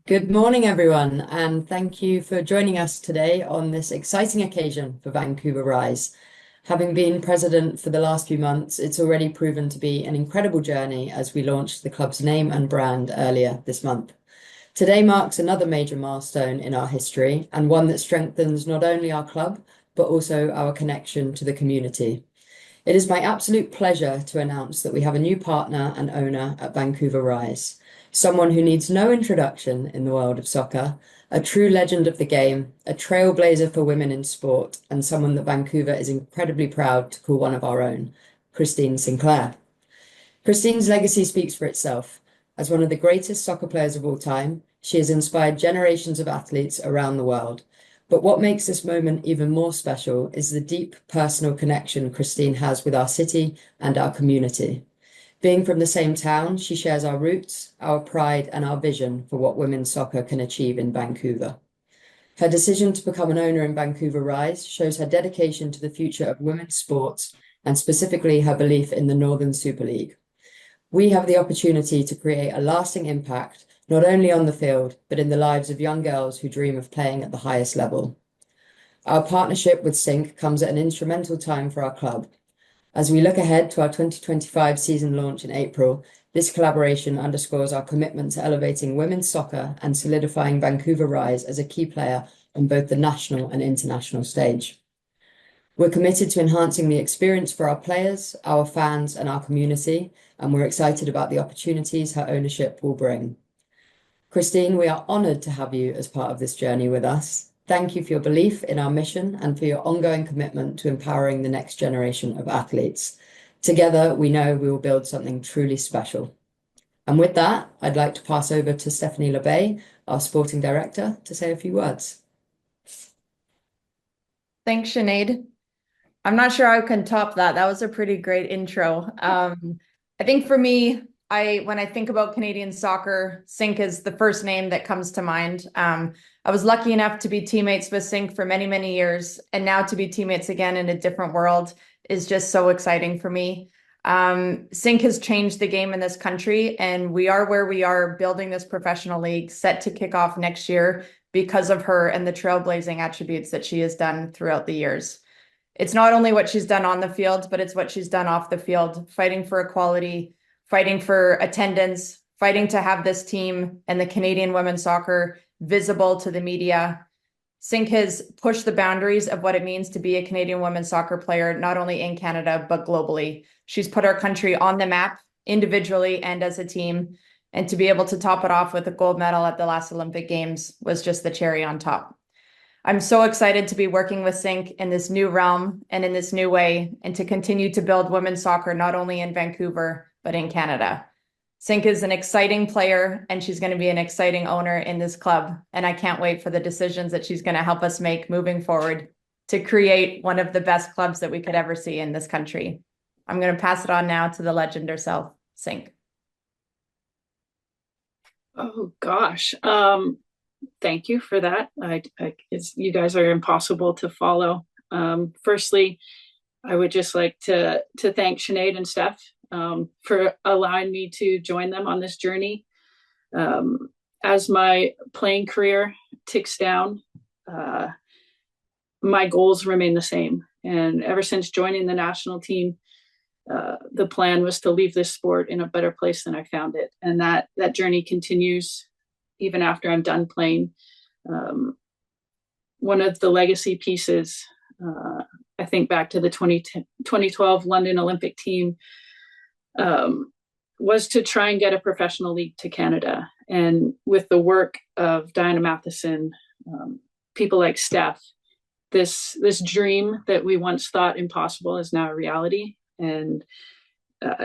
Good morning, everyone, and thank you for joining us today on this exciting occasion for Vancouver Rise. Having been president for the last few months, it's already proven to be an incredible journey as we launched the club's name and brand earlier this month. Today marks another major milestone in our history and one that strengthens not only our club, but also our connection to the community. It is my absolute pleasure to announce that we have a new partner and owner at Vancouver Rise, someone who needs no introduction in the world of soccer, a true legend of the game, a trailblazer for women in sport, and someone that Vancouver is incredibly proud to call one of our own, Christine Sinclair. Christine's legacy speaks for itself. As one of the greatest soccer players of all time, she has inspired generations of athletes around the world. But what makes this moment even more special is the deep personal connection Christine has with our city and our community. Being from the same town, she shares our roots, our pride, and our vision for what women's soccer can achieve in Vancouver. Her decision to become an owner in Vancouver Rise shows her dedication to the future of women's sports and specifically her belief in the Northern Super League. We have the opportunity to create a lasting impact, not only on the field, but in the lives of young girls who dream of playing at the highest level. Our partnership with Sync comes at an instrumental time for our club. As we look ahead to our 2025 season launch in April, this collaboration underscores our commitment to elevating women's soccer and solidifying Vancouver Rise as a key player on both the national and international stage. We're committed to enhancing the experience for our players, our fans, and our community, and we're excited about the opportunities her ownership will bring. Christine, we are honored to have you as part of this journey with us. Thank you for your belief in our mission and for your ongoing commitment to empowering the next generation of athletes. Together, we know we will build something truly special. And with that, I'd like to pass over to Stephanie Labbé, our sporting director, to say a few words. Thanks, Sinead. I'm not sure I can top that. That was a pretty great intro. I think for me, when I think about Canadian soccer, Sink is the first name that comes to mind. I was lucky enough to be teammates with Sink for many, many years, and now to be teammates again in a different world is just so exciting for me. Sink has changed the game in this country, and we are where we are building this professional league set to kick off next year because of her and the trailblazing attributes that she has done throughout the years. It's not only what she's done on the field, but it's what she's done off the field, fighting for equality, fighting for attendance, fighting to have this team and the Canadian women's soccer visible to the media. Sink has pushed the boundaries of what it means to be a Canadian women's soccer player, not only in Canada, but globally. She's put our country on the map individually and as a team. And to be able to top it off with a gold medal at the last Olympic Games was just the cherry on top. I'm so excited to be working with Sync in this new realm and in this new way, and to continue to build women's soccer, not only in Vancouver, but in Canada. Sync is an exciting player, and she's going to be an exciting owner in this club. And I can't wait for the decisions that she's going to help us make moving forward to create one of the best clubs that we could ever see in this country. I'm going to pass it on now to the legend herself, Sync. Oh gosh. Thank you for that. You guys are impossible to follow. Firstly, I would just like to thank Sinead and Steph for allowing me to join them on this journey. As my playing career ticks down, my goals remain the same. And ever since joining the national team, the plan was to leave this sport in a better place than I found it. And that journey continues even after I'm done playing. One of the legacy pieces, I think back to the 2012 London Olympic team, was to try and get a professional league to Canada. And with the work of Diana Matheson, people like Steph, this dream that we once thought impossible is now a reality. And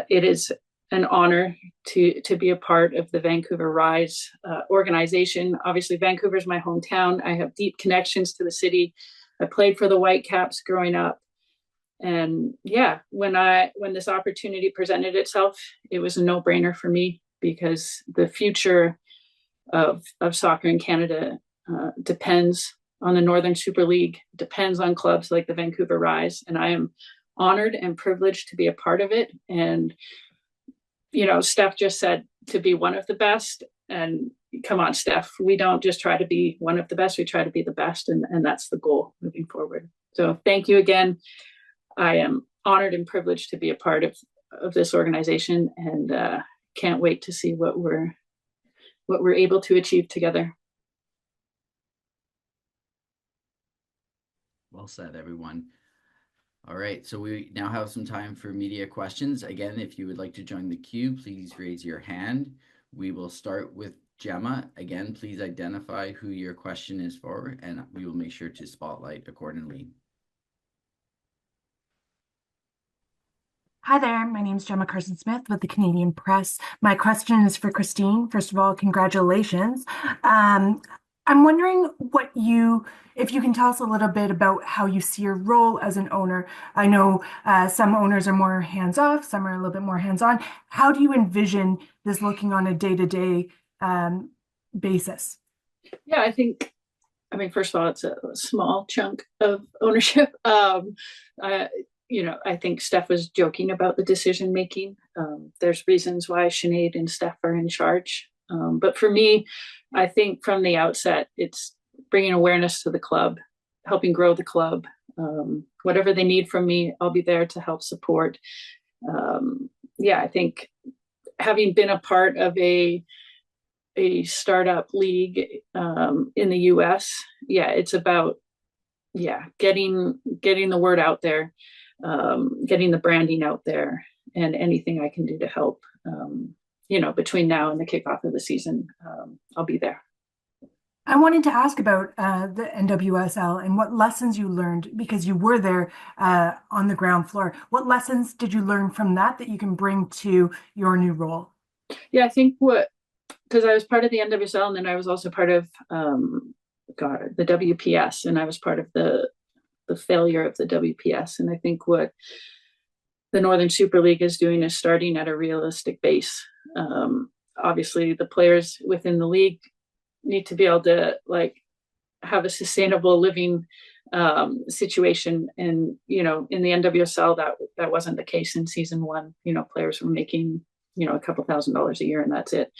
it is an honor to be a part of the Vancouver Rise organization. Obviously, Vancouver is my hometown. I have deep connections to the city. I played for the Whitecaps growing up. And yeah, when this opportunity presented itself, it was a no-brainer for me, because the future of soccer in Canada depends on the Northern Super League, depends on clubs like the Vancouver Rise. And I am honored and privileged to be a part of it. And, you know, Steph just said to be one of the best. And come on, Steph, we don't just try to be one of the best, we try to be the best. And that's the goal moving forward. So thank you again. I am honored and privileged to be a part of this organization, and can't wait to see what we're able to achieve together. Well said, everyone. All right, so we now have some time for media questions. Again, if you would like to join the queue, please raise your hand. We will start with Gemma. Again, please identify who your question is for, and we will make sure to spotlight accordingly. Hi there, my name is Gemma Carson-Smith with the Canadian Press. My question is for Christine. First of all, congratulations. I'm wondering if you can tell us a little bit about how you see your role as an owner. I know some owners are more hands-off, some are a little bit more hands-on. How do you envision this looking on a day-to-day basis? Yeah, I mean, first of all, it's a small chunk of ownership. I think Steph was joking about the decision making. There's reasons why Sinead and Steph are in charge. But for me, I think from the outset, it's bringing awareness to the club, helping grow the club. Whatever they need from me, I'll be there to help support. I think having been a part of a startup league in the US, it's about getting the word out there, getting the branding out there, and anything I can do to help. Between now and the kickoff of the season, I'll be there. I wanted to ask about the NWSL and what lessons you learned, because you were there on the ground floor. What lessons did you learn from that you can bring to your new role? Yeah, I think because I was part of the NWSL, and then I was also part of the WPS, and I was part of the failure of the WPS. And I think what the Northern Super League is doing is starting at a realistic base. Obviously, the players within the league need to be able to have a sustainable living situation. And in the NWSL, that wasn't the case in season one. Players were making a couple $1,000s a year, and that's it.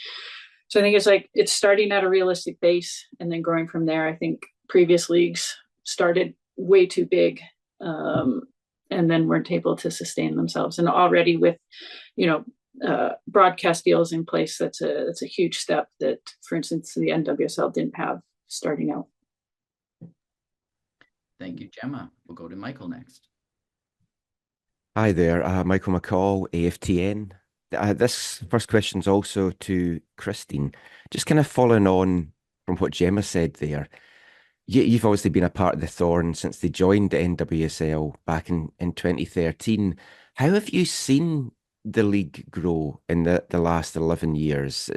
So I think it's starting at a realistic base and then growing from there. I think previous leagues started way too big, and then weren't able to sustain themselves. And already with broadcast deals in place, that's a huge step that, for instance, the NWSL didn't have starting out. Thank you, Gemma. We'll go to Michael next. Hi there, Michael McCall, AFTN. This first question is also to Christine. Just kind of following on from what Gemma said there. You've obviously been a part of the Thorn since they joined the NWSL back in 2013. How have you seen the league grow in the last 11 years?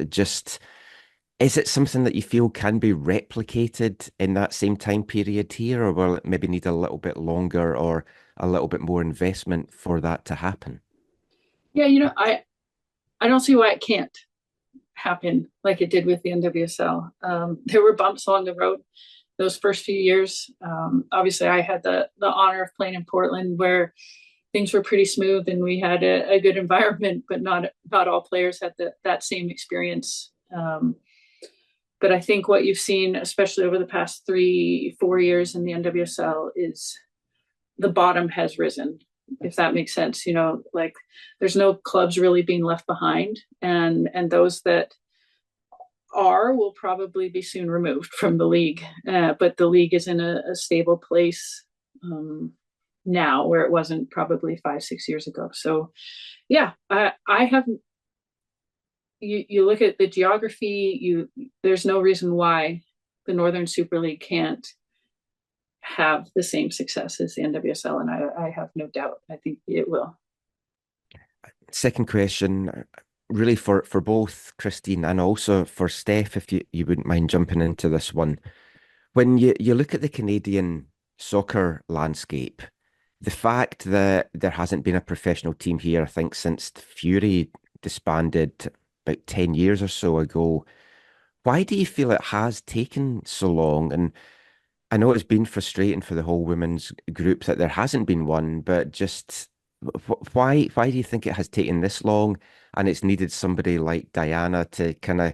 Is it something that you feel can be replicated in that same time period here, or will it maybe need a little bit longer or a little bit more investment for that to happen? Yeah, I don't see why it can't happen like it did with the NWSL. There were bumps along the road those first few years. Obviously, I had the honor of playing in Portland, where things were pretty smooth and we had a good environment, but not all players had that same experience. But I think what you've seen, especially over the past 3-4 years in the NWSL, is the bottom has risen, if that makes sense. There's no clubs really being left behind, and those that will probably be soon removed from the league. But the league is in a stable place now, where it wasn't probably 5-6 years ago. So yeah, I have, you look at the geography, there's no reason why the Northern Super League can't have the same success as the NWSL, and I have no doubt. I think it will. Second question, really for both Christine and also for Steph, if you wouldn't mind jumping into this one. When you look at the Canadian soccer landscape, the fact that there hasn't been a professional team here, I think, since Fury disbanded about 10 years or so ago, why do you feel it has taken so long? And I know it's been frustrating for the whole women's group that there hasn't been one, but just Why do you think it has taken this long and it's needed somebody like Diana to kind of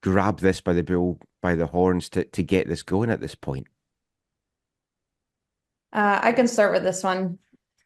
grab this by the bull by the horns to get this going at this point? I can start with this one.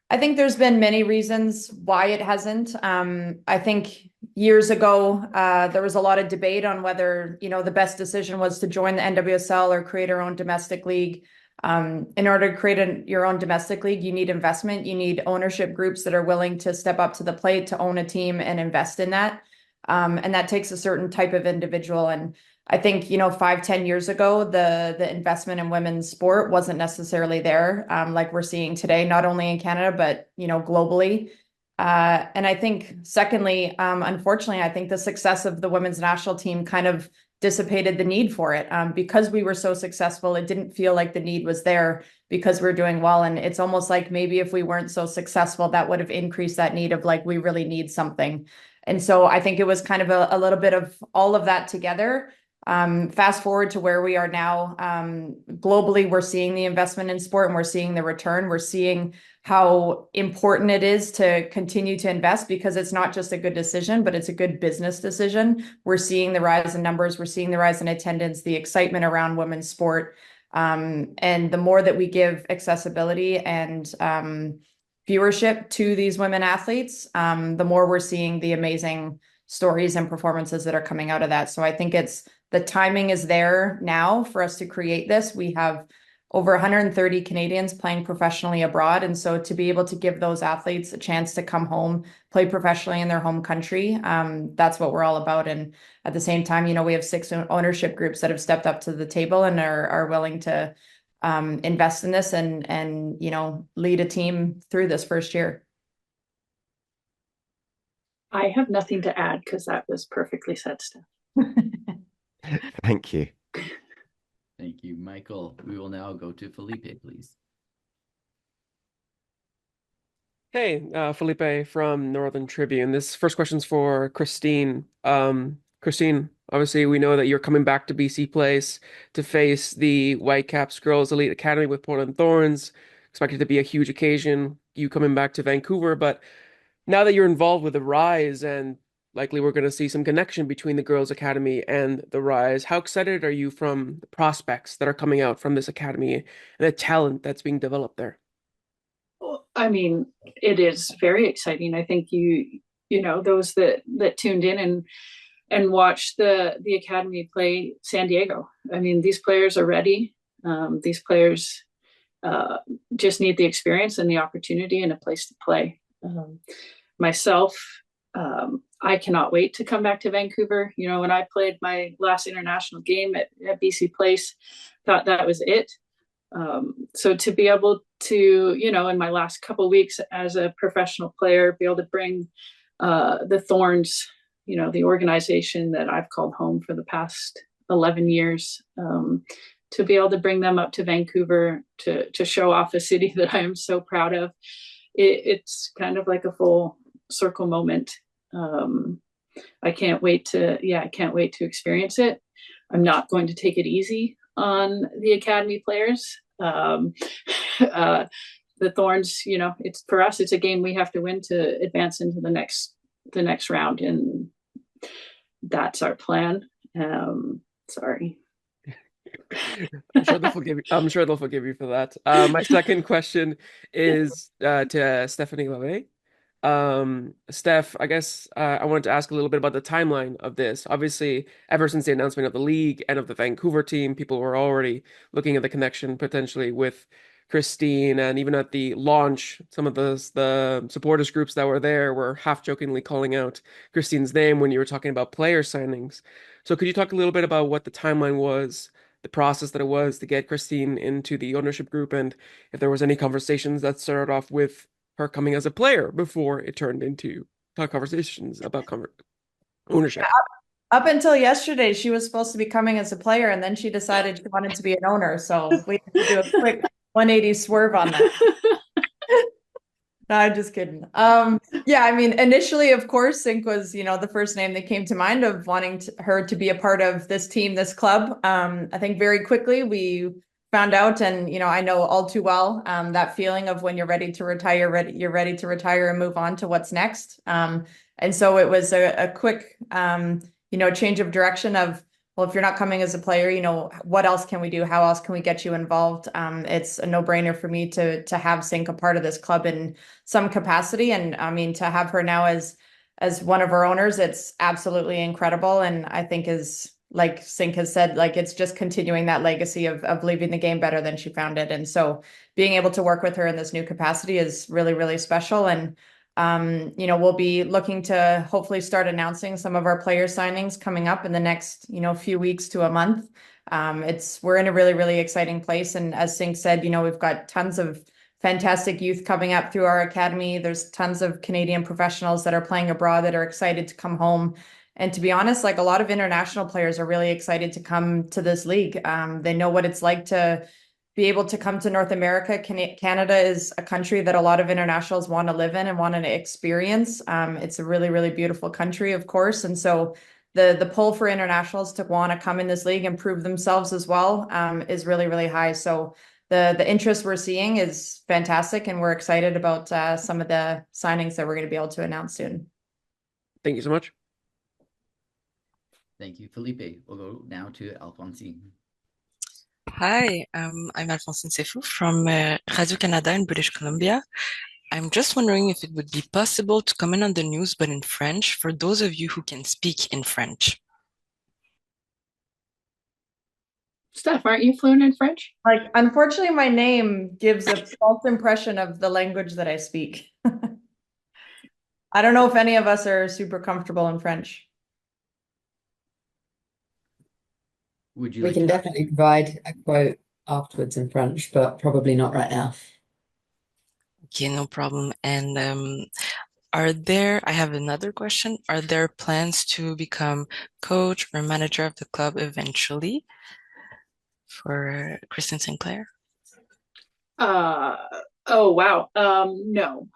I think there's been many reasons why it hasn't. I think years ago, there was a lot of debate on whether, the best decision was to join the NWSL or create our own domestic league. In order to create your own domestic league, you need investment. You need ownership groups that are willing to step up to the plate to own a team and invest in that. And that takes a certain type of individual. And I think, 5, 10 years ago, the investment in women's sport wasn't necessarily there, like we're seeing today, not only in Canada, but, globally. And I think, secondly, unfortunately, I think the success of the women's national team kind of dissipated the need for it. Because we were so successful, it didn't feel like the need was there because we're doing well. And it's almost like maybe if we weren't so successful, that would have increased that need of like, we really need something. And so I think it was kind of a little bit of all of that together. Fast forward to where we are now, globally, we're seeing the investment in sport and we're seeing the return. We're seeing how important it is to continue to invest because it's not just a good decision, but it's a good business decision. We're seeing the rise in numbers. We're seeing the rise in attendance, the excitement around women's sport. And the more that we give accessibility and viewership to these women athletes, the more we're seeing the amazing stories and performances that are coming out of that. So I think the timing is there now for us to create this. We have over 130 Canadians playing professionally abroad. And so to be able to give those athletes a chance to come home, play professionally in their home country, that's what we're all about. And at the same time, we have 6 ownership groups that have stepped up to the table and are willing to invest in this and lead a team through this first year. I have nothing to add because that was perfectly said, Steph. Thank you. Thank you, Michael. We will now go to Felipe, please. Hey, Felipe from Northern Tribune. This first question's for Christine. Christine, obviously we know that you're coming back to BC Place to face the Whitecaps Girls Elite Academy with Portland Thorns. Expected to be a huge occasion, you coming back to Vancouver, but now that you're involved with the Rise and likely we're going to see some connection between the Girls Academy and the Rise, how excited are you from the prospects that are coming out from this academy and the talent that's being developed there? Well, I mean, it is very exciting. I think those that tuned in and watched the academy play San Diego. I mean, these players are ready. These players just need the experience and the opportunity and a place to play. Myself, I cannot wait to come back to Vancouver. When I played my last international game at BC Place, thought that was it. So to be able to, in my last couple of weeks as a professional player, be able to bring the Thorns, the organization that I've called home for the past 11 years, to be able to bring them up to Vancouver to show off a city that I am so proud of. It's kind of like a full circle moment. I can't wait to experience it. I'm not going to take it easy on the academy players. The Thorns, it's for us, it's a game we have to win to advance into the next round. And that's our plan. Sorry. I'm sure they'll forgive you for that. My second question is to Stephanie Labbé. Steph, I guess I wanted to ask a little bit about the timeline of this. Obviously, ever since the announcement of the league and of the Vancouver team, people were already looking at the connection potentially with Christine, and even at the launch, some of the supporters groups that were there were half jokingly calling out Christine's name when you were talking about player signings. So could you talk a little bit about what the timeline was, the process that it was to get Christine into the ownership group, and if there was any conversations that started off with her coming as a player before it turned into conversations about ownership? Up until yesterday, she was supposed to be coming as a player, and then she decided she wanted to be an owner. So we had to do a quick 180 swerve on that. No, I'm just kidding. Yeah, I mean, initially, of course, Sink was, the first name that came to mind of wanting her to be a part of this team, this club. I think very quickly we found out, and I know all too well that feeling of when you're ready to retire, you're ready to retire and move on to what's next. And so it was a quick change of direction of, well, if you're not coming as a player, what else can we do? How else can we get you involved? It's a no-brainer for me to have Sink a part of this club in some capacity. And I mean, to have her now as one of our owners, it's absolutely incredible. And I think is, like Sink has said, like it's just continuing that legacy of leaving the game better than she found it. And so being able to work with her in this new capacity is really, really special. And we'll be looking to hopefully start announcing some of our player signings coming up in the next, few weeks to a month. We're in a really, really exciting place. And as Sink said, we've got tons of fantastic youth coming up through our academy. There's tons of Canadian professionals that are playing abroad that are excited to come home. And to be honest, like a lot of international players are really excited to come to this league. They know what it's like to be able to come to North America. Canada is a country that a lot of internationals want to live in and want to experience. It's a really, really beautiful country, of course. And so the pull for internationals to want to come in this league and prove themselves as well is really, really high. So the interest we're seeing is fantastic, and we're excited about some of the signings that we're going to be able to announce soon. Thank you so much. Thank you, Felipe. We'll go now to Alphonsine. Hi, I'm Alphonsine Sefou from Radio-Canada in British Columbia. I'm just wondering if it would be possible to comment on the news, but in French, for those of you who can speak in French. Steph, aren't you fluent in French? Like, unfortunately, my name gives a false impression of the language that I speak. I don't know if any of us are super comfortable in French. Would you We like can to definitely provide a quote afterwards in French, but probably not right now. Okay, no problem. And I have another question. Are there plans to become coach or manager of the club eventually for Kristen Sinclair? Oh, wow. No.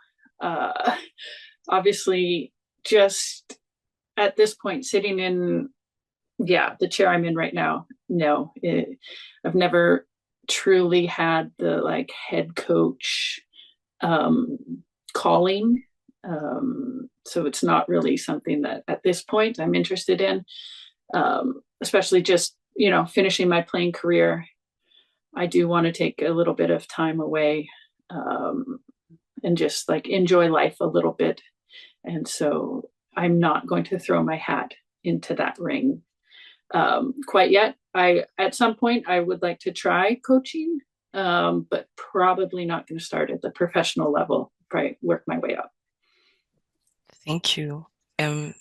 Obviously, just at this point, sitting in the chair I'm in right now, no. I've never truly had the head coach calling. So it's not really something that at this point I'm interested in, especially just, finishing my playing career. I do want to take a little bit of time away and just enjoy life a little bit. And so I'm not going to throw my hat into that ring quite yet. At some point I would like to try coaching, but probably not going to start at the professional level. Probably work my way up. Thank you. Can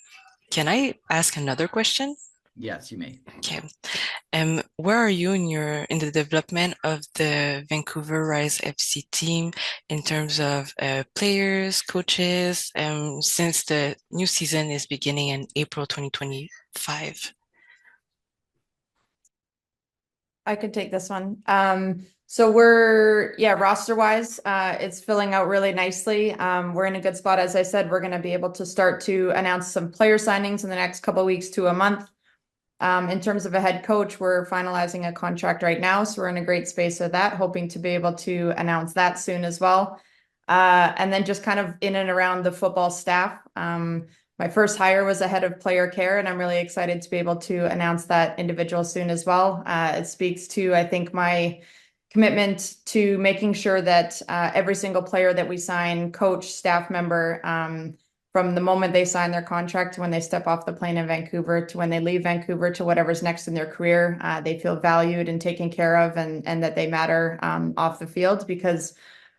I ask another question? Yes, you may. Okay. Where are you in the development of the Vancouver Rise FC team in terms of players, coaches, since the new season is beginning in April 2025? I could take this one. So we're, roster-wise, it's filling out really nicely. We're in a good spot. As I said, we're going to be able to start to announce some player signings in the next couple of weeks to a month. In terms of a head coach, we're finalizing a contract right now, so we're in a great space with that, hoping to be able to announce that soon as well. And then just kind of in and around the football staff. My first hire was a head of player care, and I'm really excited to be able to announce that individual soon as well. It speaks to, I think, my commitment to making sure that every single player that we sign, coach, staff member, from the moment they sign their contract to when they step off the plane in Vancouver to when they leave Vancouver to whatever's next in their career, they feel valued and taken care of, and that they matter off the field. Because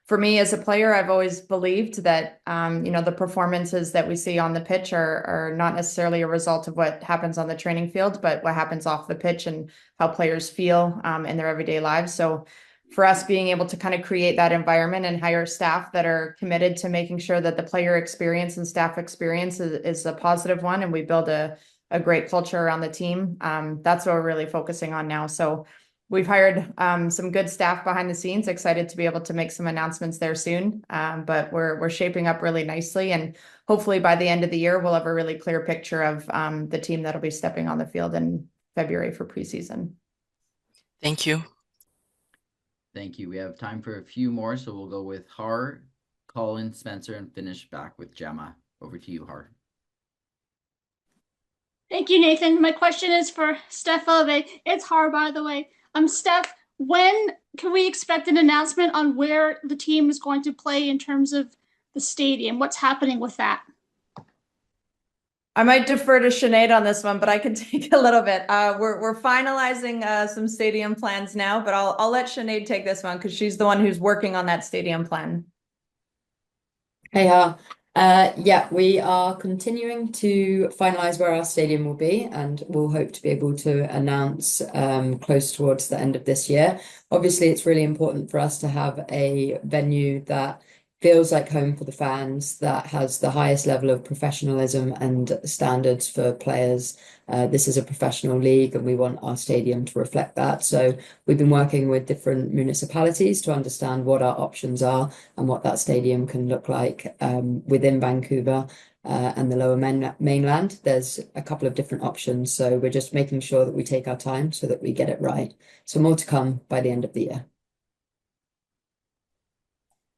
for me as a player, I've always believed that, the performances that we see on the pitch are not necessarily a result of what happens on the training field, but what happens off the pitch and how players feel in their everyday lives. So for us being able to kind of create that environment and hire staff that are committed to making sure that the player experience and staff experience is a positive one, and we build a great culture around the team. That's what we're really focusing on now. So we've hired some good staff behind the scenes, excited to be able to make some announcements there soon. But we're shaping up really nicely, and hopefully by the end of the year, we'll have a really clear picture of the team that'll be stepping on the field in February for preseason. Thank you. Thank you. We have time for a few more, so we'll go with Har, Colin, Spencer, and finish back with Gemma. Over to you, Har. Thank you, Nathan. My question is for Steph Labbé. It's Har, by the way. Steph, when can we expect an announcement on where the team is going to play in terms of the stadium? What's happening with that? I might defer to Sinead on this one, but I can take a little bit. We're finalizing some stadium plans now, but I'll let Sinead take this one because she's the one who's working on that stadium plan. Hey, yeah, we are continuing to finalize where our stadium will be, and we'll hope to be able to announce close towards the end of this year. Obviously, it's really important for us to have a venue that feels like home for the fans, that has the highest level of professionalism and standards for players. This is a professional league, and we want our stadium to reflect that. So we've been working with different municipalities to understand what our options are and what that stadium can look like within Vancouver and the Lower Mainland. There's a couple of different options, so we're just making sure that we take our time so that we get it right. So more to come by the end of the year.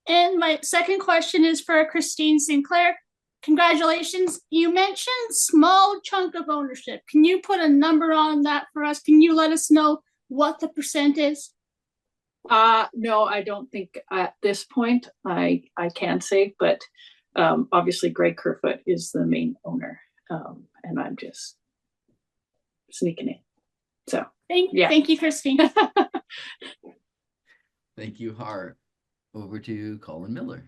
And my second question is for Christine Sinclair. Congratulations. You mentioned small chunk of ownership. Can you put a number on that for us? Can you let us know what the percent is? No, I don't think at this point I can say, but obviously Greg Kerfoot is the main owner, and I'm just sneaking in. So thank you, Christine. Thank you, Har. Over to Colin Miller.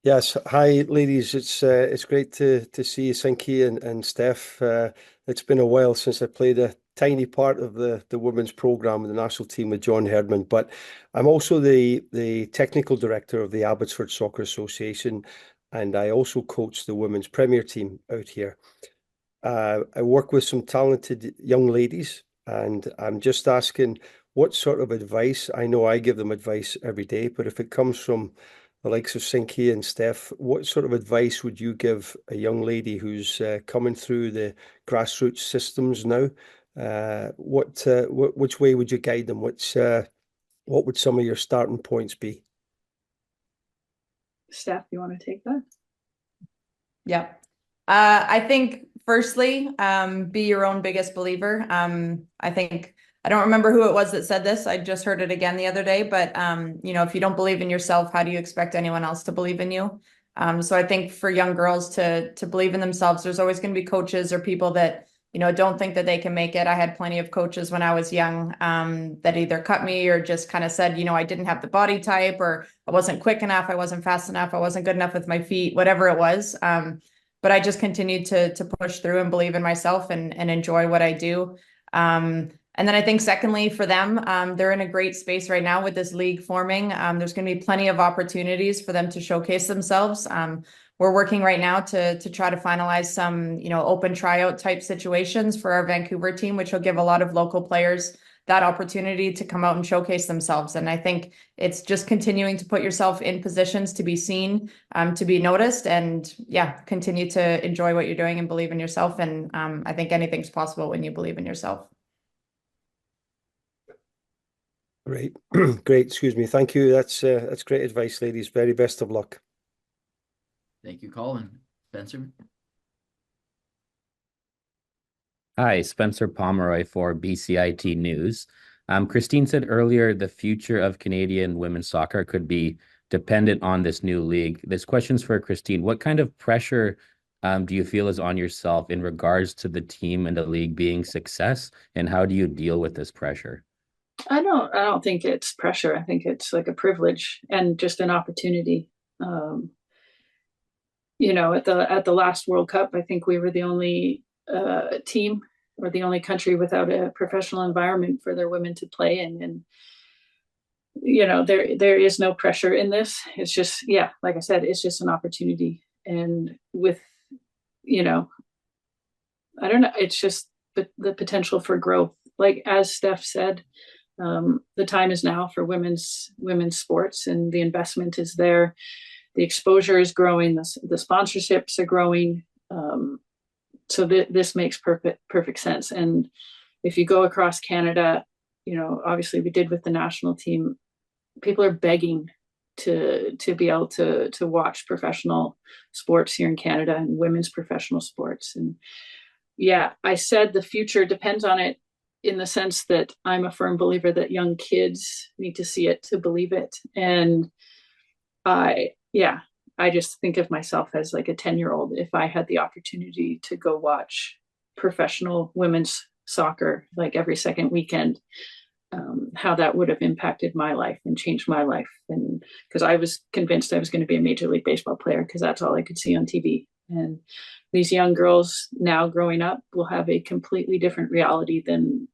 Yes, hi ladies. It's great to see you, Sinky and Steph. It's been a while since I played a tiny part of the women's program with the national team with John Herdman, but I'm also the technical director of the Abbotsford Soccer Association, and I also coach the women's premier team out here. I work with some talented young ladies, and I'm just asking what sort of advice. I know I give them advice every day, but if it comes from the likes of Sinky and Steph, what sort of advice would you give a young lady who's coming through the grassroots systems now? Which way would you guide them? What would some of your starting points be? Steph, you want to take that? Yeah. I think firstly, be your own biggest believer. I think I don't remember who it was that said this. I just heard it again the other day, but if you don't believe in yourself, how do you expect anyone else to believe in you? So I think for young girls to believe in themselves, there's always going to be coaches or people that, don't think that they can make it. I had plenty of coaches when I was young that either cut me or just kind of said, I didn't have the body type, or I wasn't quick enough, I wasn't fast enough, I wasn't good enough with my feet, whatever it was. But I just continued to push through and believe in myself and enjoy what I do. And then I think secondly, for them, they're in a great space right now with this league forming. There's going to be plenty of opportunities for them to showcase themselves. We're working right now to try to finalize some, open tryout type situations for our Vancouver team, which will give a lot of local players that opportunity to come out and showcase themselves. And I think it's just continuing to put yourself in positions to be seen, to be noticed, and continue to enjoy what you're doing and believe in yourself. And I think anything's possible when you believe in yourself. Great, great. Excuse me. Thank you. That's great advice, ladies. Very best of luck. Thank you, Colin. Spencer. Hi, Spencer Pomeroy for BCIT News. Christine said earlier the future of Canadian women's soccer could be dependent on this new league. This question's for Christine. What kind of pressure do you feel is on yourself in regards to the team and the league being success, and how do you deal with this pressure? I don't think it's pressure. I think it's like a privilege and just an opportunity. At the last World Cup, I think we were the only team or the only country without a professional environment for their women to play in. And there is no pressure in this. It's just, like I said, it's just an opportunity. And with, I don't know, it's just the potential for growth. Like as Steph said, the time is now for women's sports, and the investment is there. The exposure is growing. The sponsorships are growing. So this makes perfect sense. And if you go across Canada, obviously we did with the national team, people are begging to be able to watch professional sports here in Canada and women's professional sports. And yeah, I said the future depends on it, in the sense that I'm a firm believer that young kids need to see it to believe it. And I just think of myself as like a 10-year-old. If I had the opportunity to go watch professional women's soccer like every second weekend, how that would have impacted my life and changed my life. And because I was convinced I was going to be a Major League Baseball player, because that's all I could see on TV. And these young girls now growing up will have a completely different reality than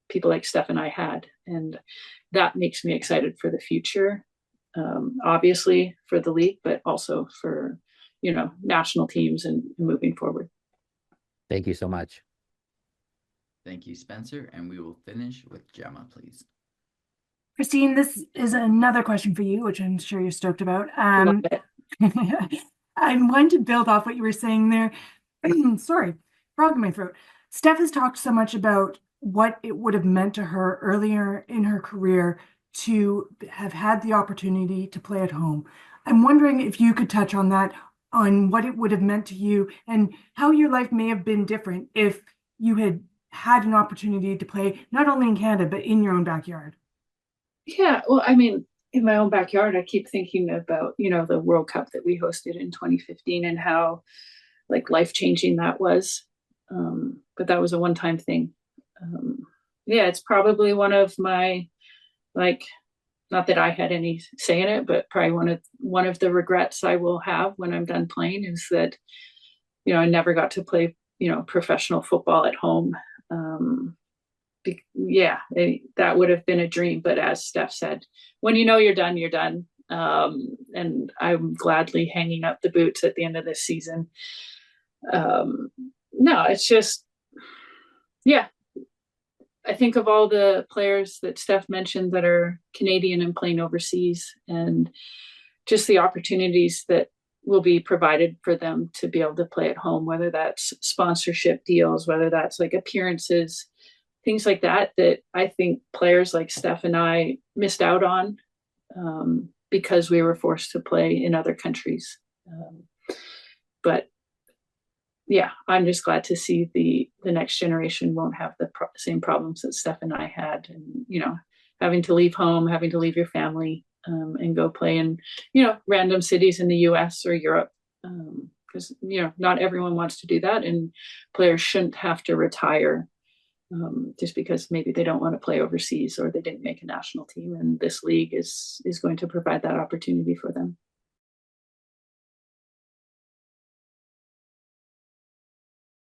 people like Steph and I had. And that makes me excited for the future. Obviously for the league, but also for, national teams and moving forward. Thank you so much. Thank you, Spencer. And we will finish with Gemma, please. Christine, this is another question for you, which I'm sure you're stoked about. Love it. I'm going to build off what you were saying there. Sorry, frog in my throat. Steph has talked so much about what it would have meant to her earlier in her career to have had the opportunity to play at home. I'm wondering if you could touch on that, on what it would have meant to you and how your life may have been different if you had an opportunity to play not only in Canada, but in your own backyard. Yeah, well, I mean, in my own backyard, I keep thinking about, the World Cup that we hosted in 2015 and how like life-changing that was. But that was a one-time thing. Yeah, it's probably one of my, like, not that I had any say in it, but probably one of the regrets I will have when I'm done playing is that, I never got to play, professional football at home. That would have been a dream. But as Steph said, when you're done, you're done. And I'm gladly hanging up the boots at the end of this season. No, it's just, yeah. I think of all the players that Steph mentioned that are Canadian and playing overseas, and just the opportunities that will be provided for them to be able to play at home, whether that's sponsorship deals, whether that's like appearances, things like that I think players like Steph and I missed out on because we were forced to play in other countries. But yeah, I'm just glad to see the next generation won't have the same problems that Steph and I had, and having to leave home, having to leave your family, and go play in random cities in the U.S. or Europe, because not everyone wants to do that, and players shouldn't have to retire just because maybe they don't want to play overseas or they didn't make a national team, and this league is going to provide that opportunity for them.